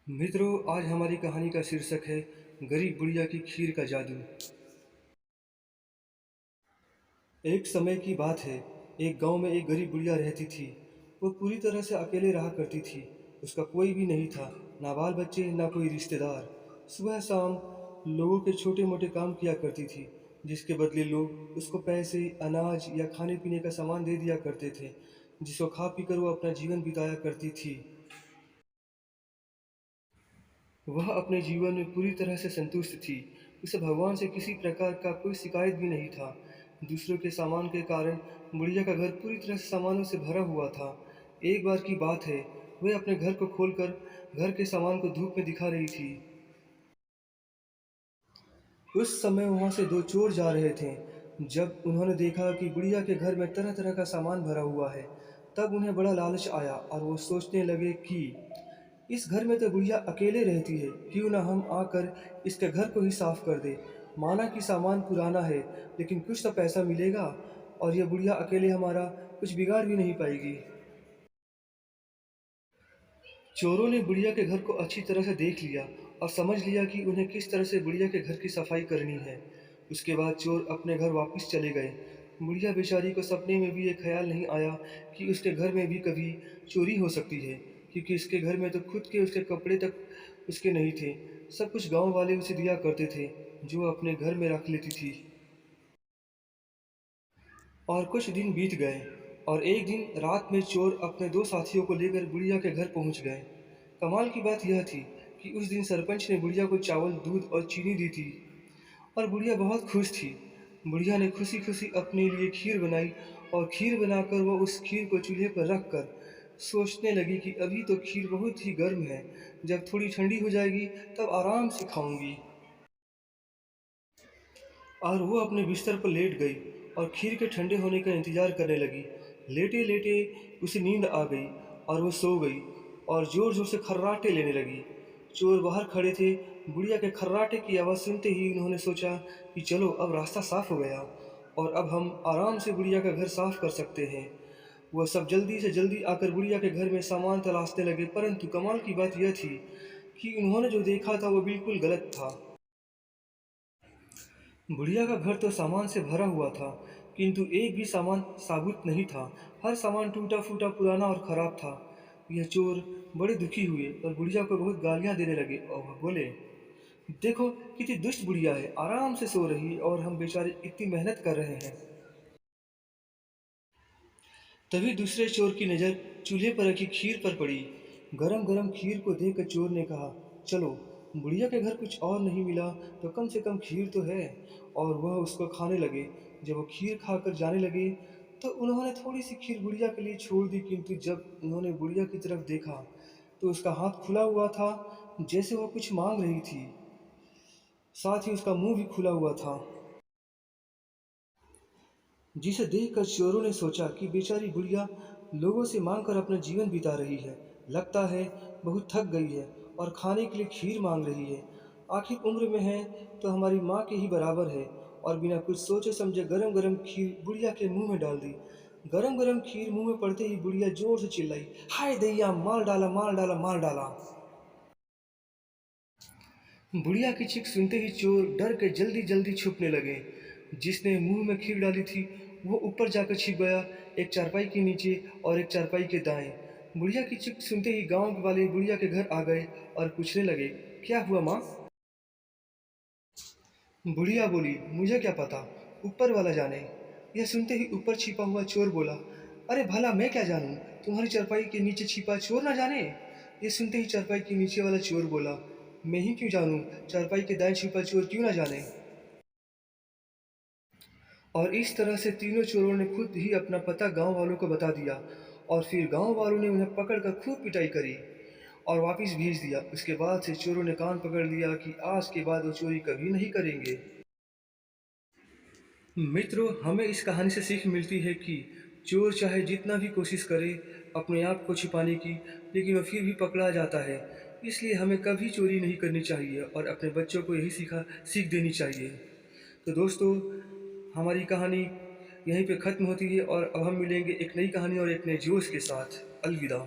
मित्रों, आज हमारी कहानी का शीर्षक है गरीब बुढ़िया की खीर का जादू। एक समय की बात है। एक गांव में एक गरीब बुढ़िया रहती थी। वो पूरी तरह से अकेले रहा करती थी। उसका कोई भी नहीं था, ना बाल बच्चे ना कोई रिश्तेदार। सुबह शाम लोगों के छोटे मोटे काम किया करती थी, जिसके बदले लोग उसको पैसे, अनाज या खाने पीने का सामान दे दिया करते थे, जिसको खा पी कर वो अपना जीवन बिताया करती थी। वह अपने जीवन में पूरी तरह से संतुष्ट थी। उसे भगवान से किसी प्रकार का कोई शिकायत भी नहीं था। दूसरों के सामान के कारण बुढ़िया का घर पूरी तरह से सामानों से भरा हुआ था। एक बार की बात है, वह अपने घर को खोलकर घर के सामान को धूप में दिखा रही थी। उस समय वहां से दो चोर जा रहे थे। जब उन्होंने देखा कि बुढ़िया के घर में तरह तरह का सामान भरा हुआ है, तब उन्हें बड़ा लालच आया और वो सोचने लगे कि इस घर में तो बुढ़िया अकेले रहती है, क्यों ना हम आकर इसके घर को ही साफ कर दे। माना कि सामान पुराना है, लेकिन कुछ तो पैसा मिलेगा और यह बुढ़िया अकेले हमारा कुछ बिगाड़ भी नहीं पाएगी। चोरों ने बुढ़िया के घर को अच्छी तरह से देख लिया और समझ लिया कि उन्हें किस तरह से बुढ़िया के घर की सफाई करनी है। उसके बाद चोर अपने घर वापस चले गए। बुढ़िया बेचारी को सपने में भी ये ख्याल नहीं आया कि उसके घर में भी कभी चोरी हो सकती है, क्योंकि इसके घर में तो खुद के उसके कपड़े तक उसके नहीं थे। सब कुछ गांव वाले उसे दिया करते थे, जो अपने घर में रख लेती थी। और कुछ दिन बीत गए और एक दिन रात में चोर अपने दो साथियों को लेकर बुढ़िया के घर पहुंच गए। कमाल की बात यह थी कि उस दिन सरपंच ने बुढ़िया को चावल, दूध और चीनी दी थी और बुढ़िया बहुत खुश थी। बुढ़िया ने खुशी खुशी अपने लिए खीर बनाई और खीर बनाकर वो उस खीर को चूल्हे पर रख कर सोचने लगी कि अभी तो खीर बहुत ही गर्म है, जब थोड़ी ठंडी हो जाएगी तब आराम से खाऊंगी। और वो अपने बिस्तर पर लेट गई और खीर के ठंडे होने का इंतजार करने लगी। लेटे लेटे उसे नींद आ गई और वो सो गई और जोर जोर से खर्राटे लेने लगी। चोर बाहर खड़े थे। बुढ़िया के खर्राटे की आवाज़ सुनते ही उन्होंने सोचा कि चलो अब रास्ता साफ हो गया और अब हम आराम से बुढ़िया का घर साफ कर सकते हैं। वह सब जल्दी से जल्दी आकर बुढ़िया के घर में सामान तलाशने लगे, परंतु कमाल की बात यह थी कि उन्होंने जो देखा था वो बिल्कुल गलत था। बुढ़िया का घर तो सामान से भरा हुआ था, किंतु एक भी सामान साबुत नहीं था। हर सामान टूटा फूटा, पुराना और खराब था। यह चोर बड़े दुखी हुए और बुढ़िया को बहुत गालियां देने लगे और वह बोले, देखो कितनी दुष्ट बुढ़िया है, आराम से सो रही है और हम बेचारे इतनी मेहनत कर रहे हैं। तभी दूसरे चोर की नज़र चूल्हे पर रखी खीर पर पड़ी। गरम गरम खीर को देखकर चोर ने कहा, चलो बुढ़िया के घर कुछ और नहीं मिला तो कम से कम खीर तो है। और वह उसको खाने लगे। जब वो खीर खाकर जाने लगे तो उन्होंने थोड़ी सी खीर बुढ़िया के लिए छोड़ दी, किंतु जब उन्होंने बुढ़िया की तरफ देखा तो उसका हाथ खुला हुआ था, जैसे वह कुछ मांग रही थी। साथ ही उसका मुंह भी खुला हुआ था, जिसे देखकर चोरों ने सोचा कि बेचारी बुढ़िया लोगों से मांगकर अपना जीवन बिता रही है। लगता है बहुत थक गई है और खाने के लिए खीर मांग रही है। आखिर उम्र में है तो हमारी माँ के ही बराबर है। और बिना कुछ सोचे समझे गरम गरम खीर बुढ़िया के मुंह में डाल दी। गरम गरम खीर मुंह में पड़ते ही बुढ़िया जोर से चिल्लाई, हाय दैया, मार डाला मार डाला मार डाला। बुढ़िया की चीख सुनते ही चोर डर के जल्दी जल्दी छुपने लगे। जिसने मुंह में खीर डाली थी वो ऊपर जाकर छिप गया, एक चारपाई के नीचे और एक चारपाई के दाएं। बुढ़िया की चीख सुनते ही गांव वाले बुढ़िया के घर आ गए और पूछने लगे, क्या हुआ माँ? बुढ़िया बोली, मुझे क्या पता, ऊपर वाला जाने। यह सुनते ही ऊपर छिपा हुआ चोर बोला, अरे भला मैं क्या जानूं, तुम्हारी चारपाई के नीचे छिपा चोर ना जाने। ये सुनते ही चारपाई के नीचे वाला चोर बोला, मैं ही क्यों जानूं, चारपाई के दाएं छिपा चोर क्यों ना जाने। और इस तरह से तीनों चोरों ने खुद ही अपना पता गांव वालों को बता दिया और फिर गांव वालों ने उन्हें पकड़कर खूब पिटाई करी और वापस भेज दिया। उसके बाद से चोरों ने कान पकड़ लिया कि आज के बाद वो चोरी कभी नहीं करेंगे। मित्रों, हमें इस कहानी से सीख मिलती है कि चोर चाहे जितना भी कोशिश करे अपने आप को छिपाने की, लेकिन वो फिर भी पकड़ा जाता है। इसलिए हमें कभी चोरी नहीं करनी चाहिए और अपने बच्चों को यही सीख देनी चाहिए। तो दोस्तों, हमारी कहानी यहीं पे ख़त्म होती है और अब हम मिलेंगे एक नई कहानी और एक नए जोश के साथ। अलविदा।